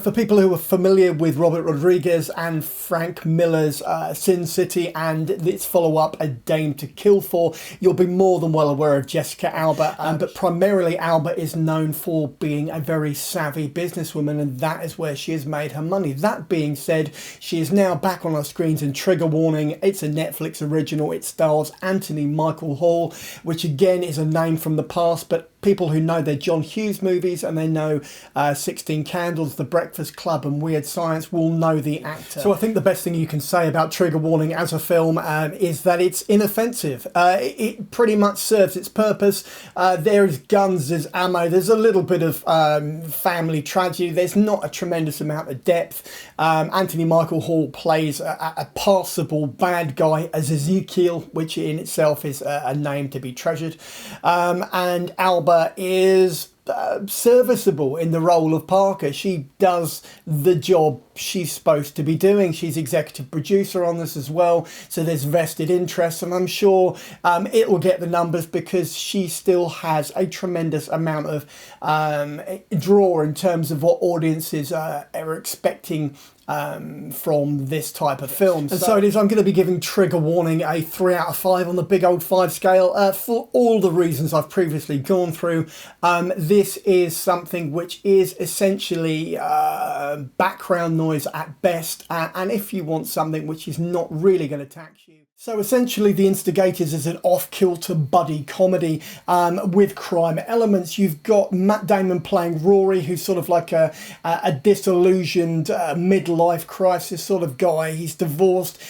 For people who are familiar with Robert Rodriguez and Frank Miller's Sin City and its follow-up A Dame to Kill For, you'll be more than well aware of Jessica Alba, but primarily Alba is known for being a very savvy businesswoman, and that is where she has made her money. That being said, she is now back on our screens in Trigger Warning. It's a Netflix original. It stars Anthony Michael Hall, which again is a name from the past, but people who know their John Hughes movies and they know 16 Candles, The Breakfast Club and Weird Science will know the actor. So I think the best thing you can say about Trigger Warning as a film is that it's inoffensive. It pretty much serves its purpose. There's guns, there's ammo, there's a little bit of family tragedy. There's not a tremendous amount of depth. Anthony Michael Hall plays a passable bad guy as Ezekiel, which in itself is a name to be treasured. And Alba is serviceable in the role of Parker. She does the job she's supposed to be doing. She's executive producer on this as well, so there's vested interest, and I'm sure it will get the numbers because she still has a tremendous amount of draw in terms of what audiences are expecting from this type of film. And so it is, I'm going to be giving Trigger Warning a 3 out of 5 on the big old 5 scale for all the reasons I've previously gone through. This is something which is essentially background noise at best, and if you want something which is not really going to tax you. So essentially The Instigators is an off-kilter buddy comedy with crime elements. You've got Matt Damon playing Rory, who's sort of like a disillusioned midlife crisis sort of guy. He's divorced,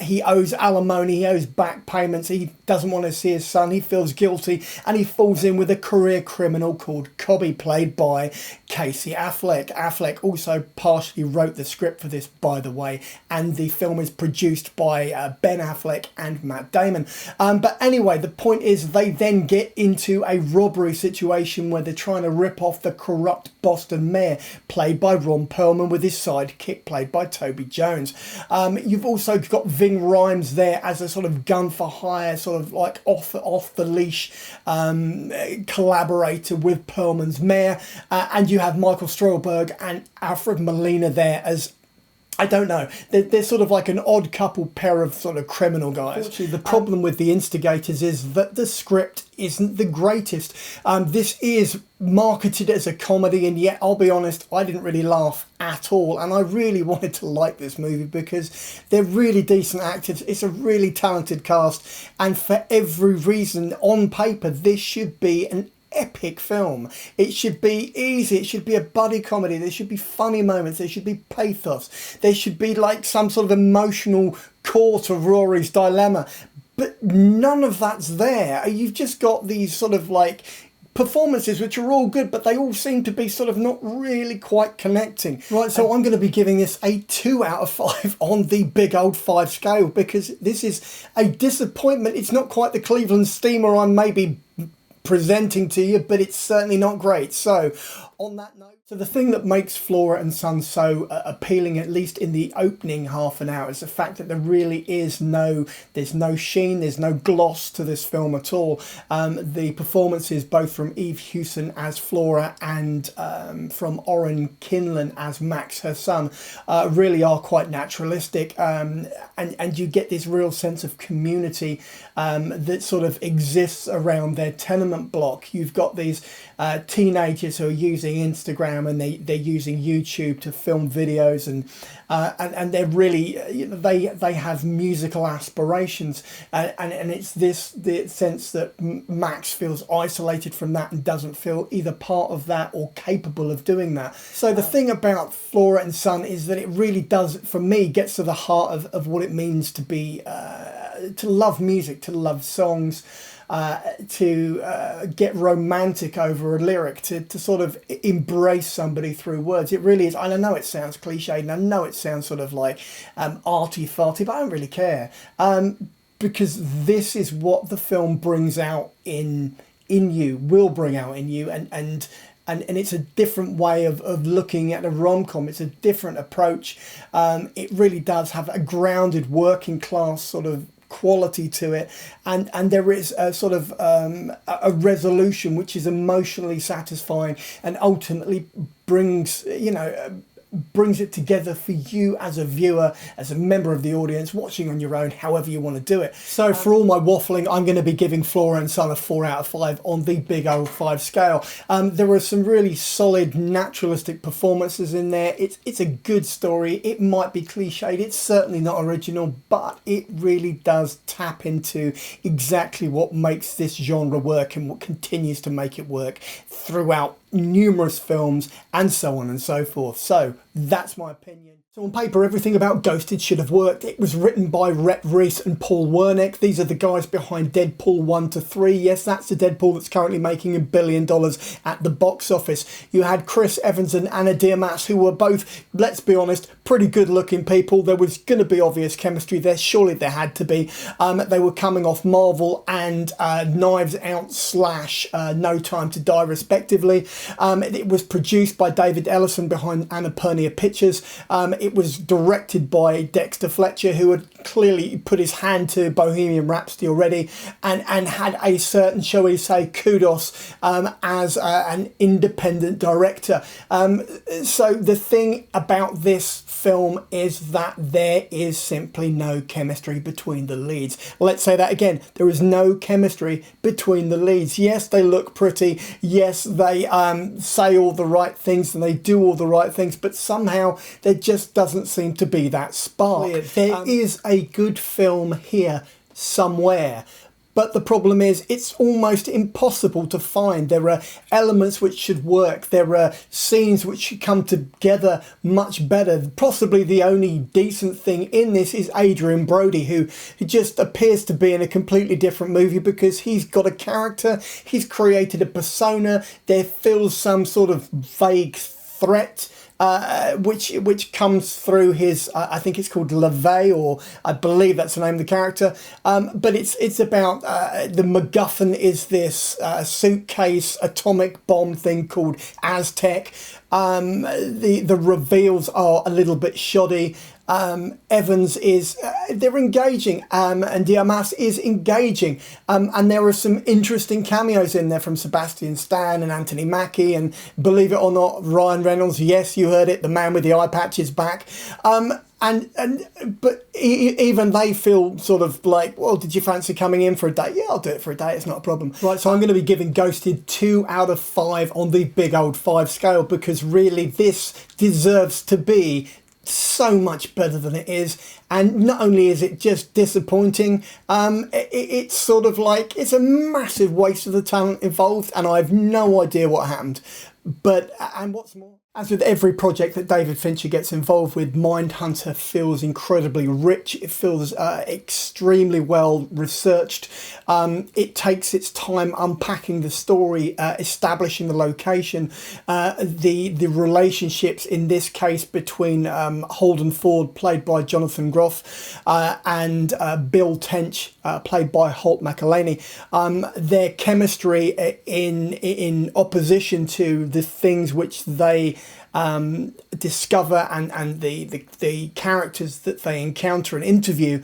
he owes alimony, he owes back payments, he doesn't want to see his son, he feels guilty, and he falls in with a career criminal called Cobby, played by Casey Affleck. Affleck also partially wrote the script for this, by the way, and the film is produced by Ben Affleck and Matt Damon. But anyway, the point is they then get into a robbery situation where they're trying to rip off the corrupt Boston mayor, played by Ron Perlman, with his sidekick played by Toby Jones. You've also got Ving Rhames there as a sort of gun for hire, sort of like off the leash collaborator with Perlman's mayor, and you have Michael Strohlberg and Alfred Molina there as, I don't know, they're sort of like an odd couple pair of sort of criminal guys. Actually, the problem with The Instigators is that the script isn't the greatest. This is marketed as a comedy, and yet I'll be honest, I didn't really laugh at all, and I really wanted to like this movie because they're really decent actors. It's a really talented cast, and for every reason on paper this should be an epic film. It should be easy, it should be a buddy comedy, there should be funny moments, there should be pathos, there should be like some sort of emotional core to Rory's dilemma, but none of that's there. You've just got these sort of like performances which are all good, but they all seem to be sort of not really quite connecting. Right, so I'm going to be giving this a 2 out of 5 on the big old 5 scale because this is a disappointment. It's not quite the Cleveland Steamer I'm maybe presenting to you, but it's certainly not great. So on that note, so the thing that makes Flora and Son so appealing, at least in the opening half an hour, is the fact that there really is there's no sheen, there's no gloss to this film at all. The performances both from Eve Hewson as Flora and from Oren Kinlan as Max, her son, really are quite naturalistic, and you get this real sense of community that sort of exists around their tenement block. You've got these teenagers who are using Instagram and they're using YouTube to film videos, and they're really, you know, they have musical aspirations, and it's the sense that Max feels isolated from that and doesn't feel either part of that or capable of doing that. So the thing about Flora and Son is that it really does, for me, gets to the heart of what it means to be to love music, to love songs, to get romantic over a lyric, to sort of embrace somebody through words. It really is. And I know it sounds cliched, and I know it sounds sort of like arty-farty, but I don't really care, because this is what the film brings out in you, will bring out in you, and it's a different way of looking at a rom-com. It's a different approach. It really does have a grounded working class sort of quality to it, and there is a sort of a resolution which is emotionally satisfying and ultimately brings, you know, brings it together for you as a viewer, as a member of the audience, watching on your own, however you want to do it. So for all my waffling, I'm going to be giving Flora and Son a 4 out of 5 on the big old 5 scale. There are some really solid naturalistic performances in there. It's a good story. It might be cliched, it's certainly not original, but it really does tap into exactly what makes this genre work and what continues to make it work throughout numerous films and so on and so forth. So that's my opinion. So on paper, everything about Ghosted should have worked. It was written by Rhett Reese and Paul Wernick. These are the guys behind Deadpool 1 to 3. Yes, that's the Deadpool that's currently making $1 billion at the box office. You had Chris Evans and Anna Diarmas, who were both, let's be honest, pretty good looking people. There was going to be obvious chemistry there. Surely there had to be. They were coming off Marvel and Knives Out / No Time to Die respectively. It was produced by David Ellison behind Annapurna Pictures. It was directed by Dexter Fletcher, who had clearly put his hand to Bohemian Rhapsody already and had a certain, shall we say, kudos as an independent director. So the thing about this film is that there is simply no chemistry between the leads. Let's say that again. There is no chemistry between the leads. Yes, they look pretty. Yes, they say all the right things and they do all the right things, but somehow there just doesn't seem to be that spark. There is a good film here somewhere, but the problem is it's almost impossible to find. There are elements which should work. There are scenes which should come together much better. Possibly the only decent thing in this is Adrian Brody, who just appears to be in a completely different movie because he's got a character, he's created a persona, there feels some sort of vague threat which comes through his, I think it's called LaVey, or I believe that's the name of the character. But it's about the MacGuffin is this suitcase atomic bomb thing called Aztec. The reveals are a little bit shoddy. Evans is, they're engaging, and Diarmas is engaging, and there are some interesting cameos in there from Sebastian Stan and Anthony Mackie, and believe it or not, Ryan Reynolds. Yes, you heard it, the man with the eye patch is back. But even they feel sort of like, well, did you fancy coming in for a day? Yeah, I'll do it for a day, it's not a problem. Right, so I'm going to be giving Ghosted 2 out of 5 on the big old 5 scale, because really this deserves to be so much better than it is. And not only is it just disappointing, it's sort of like it's a massive waste of the talent involved, and I have no idea what happened. But, and what's more, as with every project that David Fincher gets involved with, Mindhunter feels incredibly rich. It feels extremely well researched. It takes its time unpacking the story, establishing the location, the relationships, in this case between Holden Ford, played by Jonathan Groff, and Bill Tench, played by Holt McElhaney. Their chemistry in opposition to the things which they discover and the characters that they encounter and interview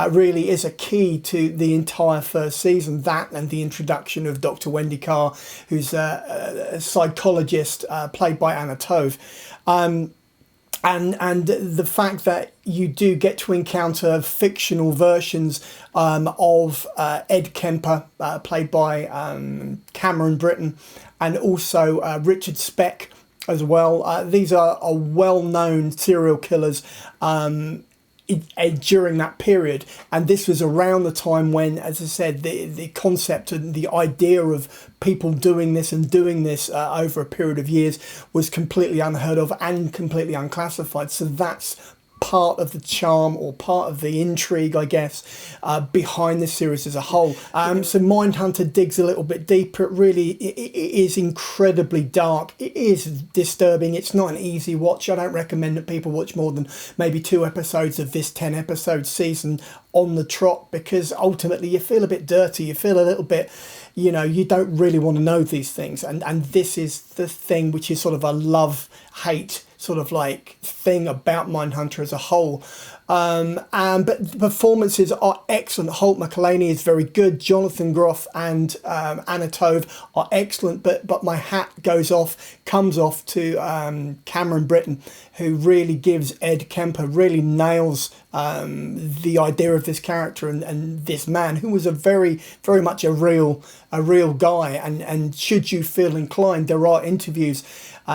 really is a key to the entire first season. That and the introduction of Dr. Wendy Carr, who's a psychologist, played by Anna Tove. And the fact that you do get to encounter fictional versions of Ed Kemper, played by Cameron Britton, and also Richard Speck as well. These are well-known serial killers during that period, and this was around the time when, as I said, the concept and the idea of people doing this over a period of years was completely unheard of and completely unclassified. So that's part of the charm, or part of the intrigue, I guess, behind the series as a whole. So Mindhunter digs a little bit deeper. It really it is incredibly dark. It is disturbing. It's not an easy watch. I don't recommend that people watch more than maybe 2 episodes of this 10-episode season on the trot, because ultimately you feel a bit dirty. You feel a little bit, you know, you don't really want to know these things. And this is the thing which is sort of a love-hate sort of like thing about Mindhunter as a whole. But the performances are excellent. Holt McElhaney is very good. Jonathan Groff and Anna Tove are excellent. But my hat comes off to Cameron Britton, who really gives Ed Kemper, really nails the idea of this character and this man, who was a very much a real guy. And should you feel inclined, there are interviews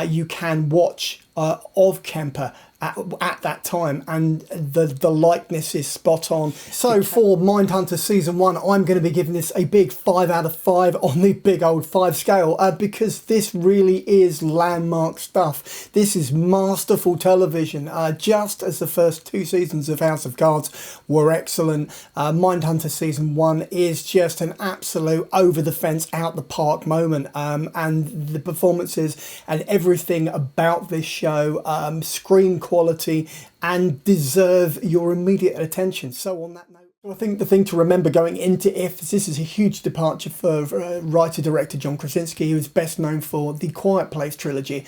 you can watch of Kemper at that time, and the likeness is spot on. So for Mindhunter Season 1, I'm going to be giving this a big 5 out of 5 on the big old 5 scale, because this really is landmark stuff. This is masterful television, just as the first 2 seasons of House of Cards were excellent. Mindhunter Season 1 is just an absolute over the fence, out the park moment, and the performances and everything about this show screen quality and deserve your immediate attention. So on that note, I think the thing to remember going into If, this is a huge departure for writer-director John Krasinski, who is best known for the Quiet Place trilogy.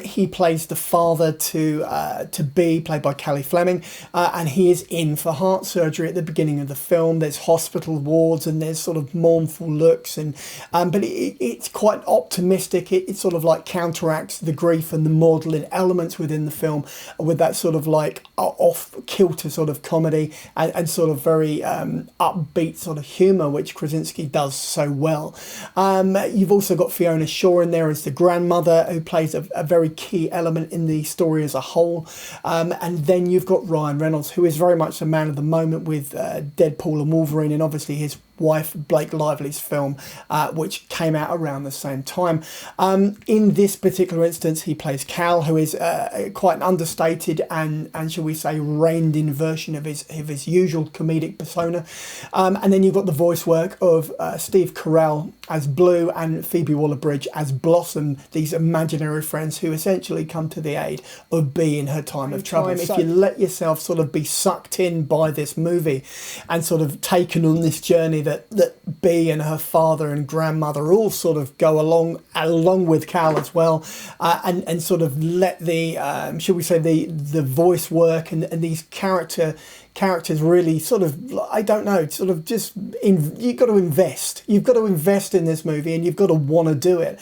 He plays the father to B, played by Callie Fleming, and he is in for heart surgery at the beginning of the film. There's hospital wards and there's sort of mournful looks, and but it's quite optimistic. It sort of like counteracts the grief and the maudlin elements within the film with that sort of like off-kilter sort of comedy and sort of very upbeat sort of humour, which Krasinski does so well. You've also got Fiona Shaw in there as the grandmother, who plays a very key element in the story as a whole. And then you've got Ryan Reynolds, who is very much a man of the moment with Deadpool and Wolverine, and obviously his wife Blake Lively's film, which came out around the same time. In this particular instance, he plays Cal, who is quite an understated and shall we say reined in version of his usual comedic persona. And then you've got the voice work of Steve Carell as Blue and Phoebe Waller-Bridge as Blossom, these imaginary friends who essentially come to the aid of B in her time of trouble. If you let yourself sort of be sucked in by this movie and sort of taken on this journey that B and her father and grandmother all sort of go along with Cal as well, and sort of let the shall we say the voice work and these characters really sort of, I don't know, sort of just you've got to invest in this movie, and you've got to want to do it.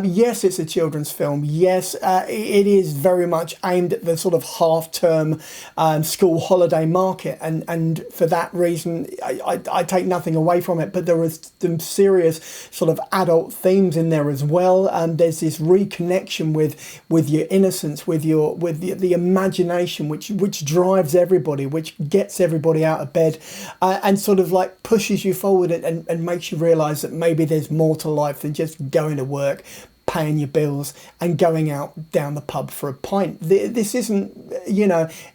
Yes, it's a children's film. Yes, it is very much aimed at the sort of half-term school holiday market, and for that reason I take nothing away from it, but there are some serious sort of adult themes in there as well. There's this reconnection with your innocence, with the imagination which drives everybody, which gets everybody out of bed, and sort of like pushes you forward and makes you realise that maybe there's more to life than just going to work, paying your bills and going out down the pub for a pint. This isn't,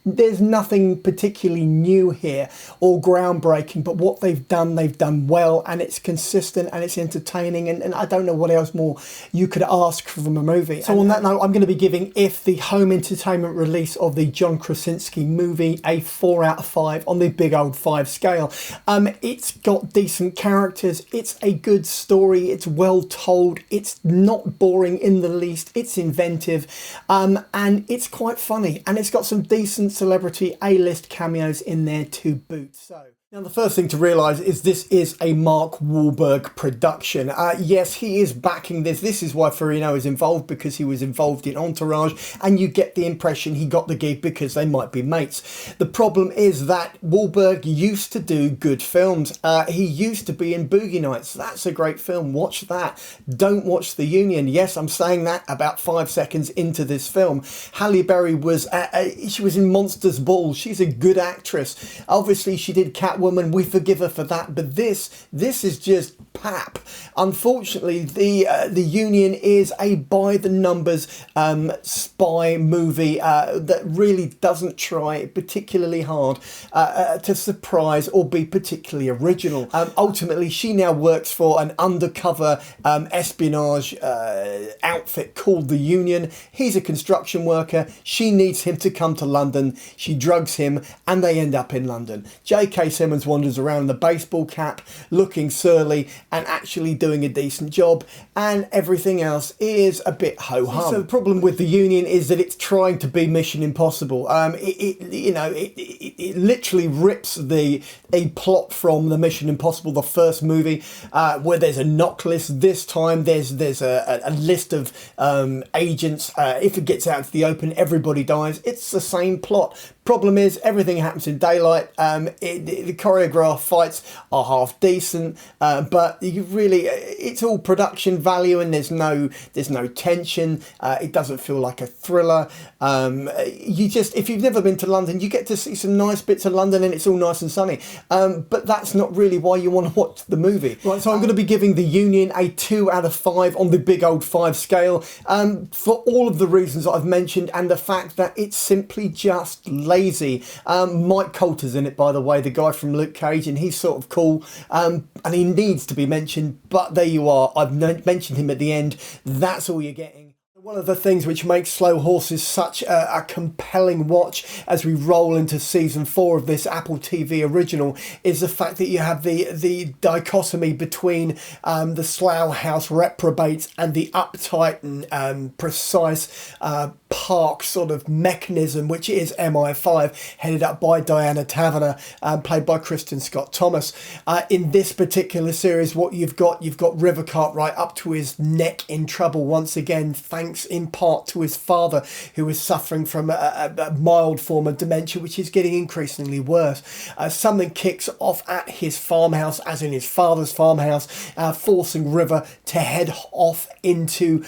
there's nothing particularly new here or groundbreaking, but what they've done well, and it's consistent and it's entertaining, and I don't know what else more you could ask from a movie. So on that note, I'm going to be giving If, the home entertainment release of the John Krasinski movie, a 4 out of 5 on the big old 5 scale. It's got decent characters, it's a good story, it's well told, it's not boring in the least, it's inventive, and it's quite funny, and it's got some decent celebrity A-list cameos in there to boot. So now, the first thing to realise is this is a Mark Wahlberg production. Yes, he is backing this. This is why Farino is involved, because he was involved in Entourage, and you get the impression he got the gig because they might be mates. The problem is that Wahlberg used to do good films. He used to be in Boogie Nights. That's a great film. Watch that. Don't watch The Union. Yes, I'm saying that about 5 seconds into this film. Halle Berry was she was in Monsters Ball. She's a good actress. Obviously, she did Catwoman. We forgive her for that, but this is just pap. Unfortunately, the Union is a by the numbers spy movie that really doesn't try particularly hard to surprise or be particularly original. Ultimately, she now works for an undercover espionage outfit called the Union. He's a construction worker. She needs him to come to London. She drugs him, and they end up in London. J.K. Simmons wanders around in a baseball cap, looking surly, and actually doing a decent job, and everything else is a bit ho-hum. So the problem with the Union is that it's trying to be Mission Impossible. It literally rips a plot from the Mission Impossible, the first movie, where there's a knock list. This time there's a list of agents. If it gets out into the open, everybody dies. It's the same plot. Problem is, everything happens in daylight. The choreographed fights are half decent, but it's all production value, and there's no tension. It doesn't feel like a thriller. If you've never been to London, you get to see some nice bits of London, and it's all nice and sunny. But that's not really why you want to watch the movie. Right, so I'm going to be giving The Union a 2 out of 5 on the big old 5 scale, for all of the reasons that I've mentioned, and the fact that it's simply just lazy. Mike Coulter's in it, by the way, the guy from Luke Cage, and he's sort of cool, and he needs to be mentioned, but there you are. I've mentioned him at the end. That's all you're getting. One of the things which makes Slow Horses such a compelling watch as we roll into season 4 of this Apple TV original is the fact that you have the dichotomy between the Slough House reprobates and the uptight and precise park sort of mechanism, which is MI5, headed up by Diana Taverner, played by Kristen Scott Thomas. In this particular series, what you've got River Cartwright up to his neck in trouble once again, thanks in part to his father, who is suffering from a mild form of dementia, which is getting increasingly worse. Something kicks off at his farmhouse, as in his father's farmhouse, forcing River to head off into,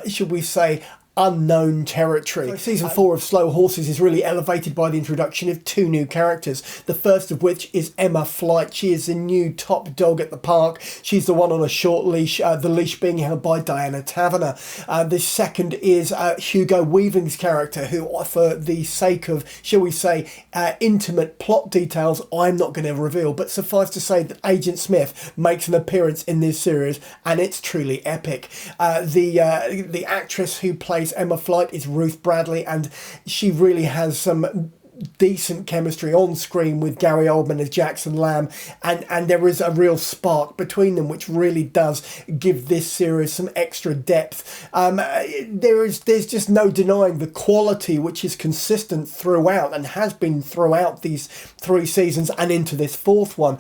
should we say, unknown territory. So season 4 of Slow Horses is really elevated by the introduction of 2 new characters, the first of which is Emma Flight. She is the new top dog at the park. She's the one on a short leash, the leash being held by Diana Taverner. The second is Hugo Weaving's character, who, for the sake of, shall we say, intimate plot details, I'm not going to reveal, but suffice to say that Agent Smith makes an appearance in this series, and it's truly epic. The actress who plays Emma Flight is Ruth Bradley, and she really has some decent chemistry on screen with Gary Oldman as Jackson Lamb, and there is a real spark between them, which really does give this series some extra depth. There's just no denying the quality, which is consistent throughout and has been throughout these 3 seasons and into this 4th one.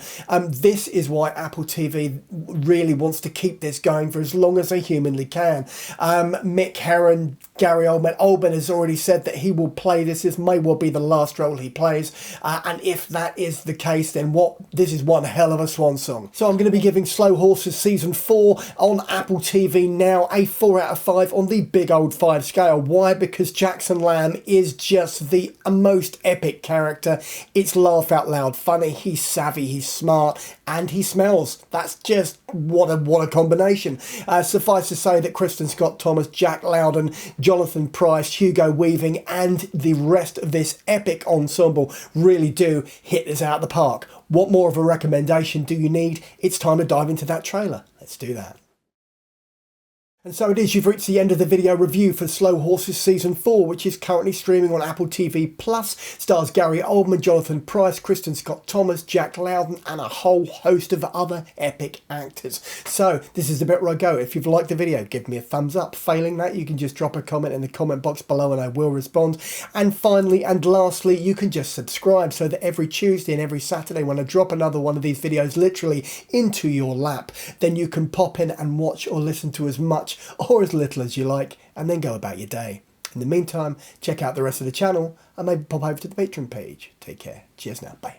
This is why Apple TV really wants to keep this going for as long as they humanly can. Mick Herron, Gary Oldman has already said that he will play this. This may well be the last role he plays, and if that is the case, then this is one hell of a swan song. So I'm going to be giving Slow Horses season 4 on Apple TV now a 4 out of 5 on the big old 5 scale. Why? Because Jackson Lamb is just the most epic character. It's laugh out loud funny, he's savvy, he's smart, and he smells. That's just what a combination. Suffice to say that Kristen Scott Thomas, Jack Loudon, Jonathan Pryce, Hugo Weaving, and the rest of this epic ensemble really do hit this out of the park. What more of a recommendation do you need? It's time to dive into that trailer. Let's do that. And so it is, you've reached the end of the video review for Slow Horses Season 4, which is currently streaming on Apple TV+, stars Gary Oldman, Jonathan Pryce, Kristen Scott Thomas, Jack Loudon, and a whole host of other epic actors. So this is the bit where I go. If you've liked the video, give me a thumbs up. Failing that, you can just drop a comment in the comment box below and I will respond. And finally and lastly, you can just subscribe so that every Tuesday and every Saturday when I drop another one of these videos literally into your lap, then you can pop in and watch or listen to as much or as little as you like, and then go about your day. In the meantime, check out the rest of the channel and maybe pop over to the Patreon page. Take care. Cheers now. Bye.